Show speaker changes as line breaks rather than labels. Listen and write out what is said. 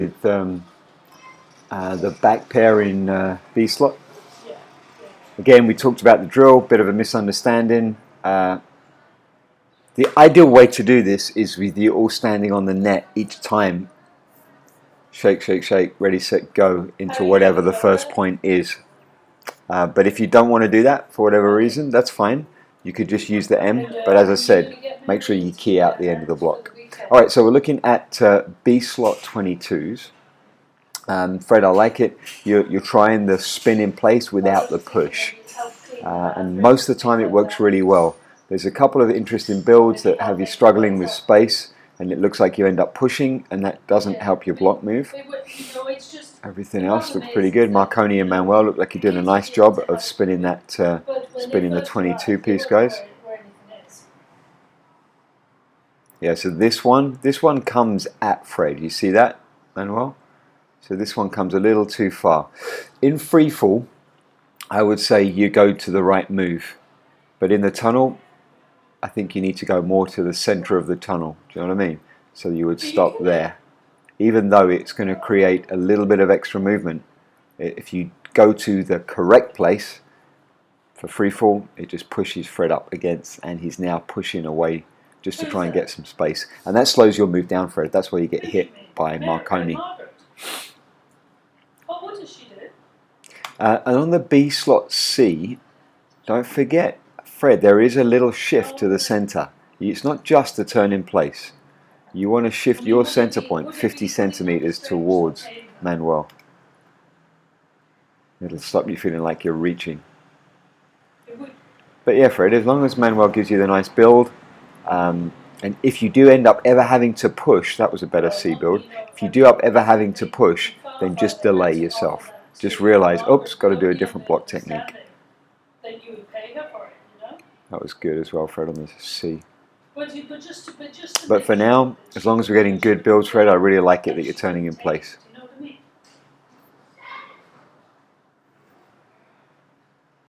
with the back pair in B slot. Again, we talked about the drill, bit of a misunderstanding. The ideal way to do this is with you all standing on the net each time. Shake, shake, shake, ready, set, go into whatever the first point is. But if you don't want to do that for whatever reason, that's fine. You could just use the M, but as I said, make sure you key out the end of the block. Alright, so we're looking at B slot 22s. Fred, I like it. You're trying the spin in place without the push. And most of the time it works really well. There's a couple of interesting builds that have you struggling with space, and it looks like you end up pushing, and that doesn't help your block move. Everything else looks pretty good. Marconi and Manuel look like you're doing a nice job of spinning that, spinning the 22 piece, guys. Yeah, so this one comes at Fred. You see that, Manuel? So this one comes a little too far. In free fall, I would say you go to the right move. But in the tunnel, I think you need to go more to the center of the tunnel. Do you know what I mean? So you would stop there. Even though it's going to create a little bit of extra movement, if you go to the correct place for free fall, it just pushes Fred up against, and he's now pushing away just to try and get some space. And that slows your move down, Fred. That's where you get hit by Marconi.
What does she do?
And on the B slot C, don't forget, Fred, there is a little shift to the center. It's not just a turn in place. You want to shift your center point 50 centimeters towards Manuel. It'll stop you feeling like you're reaching. But yeah, Fred, as long as Manuel gives you the nice build, and if you do end up ever having to push, that was a better C build. If you do ever having to push, then just delay yourself. Just realize, oops, got to do a different block technique. That was good as well, Fred, on the C. But for now, as long as we're getting good builds, Fred, I really like it that you're turning in place.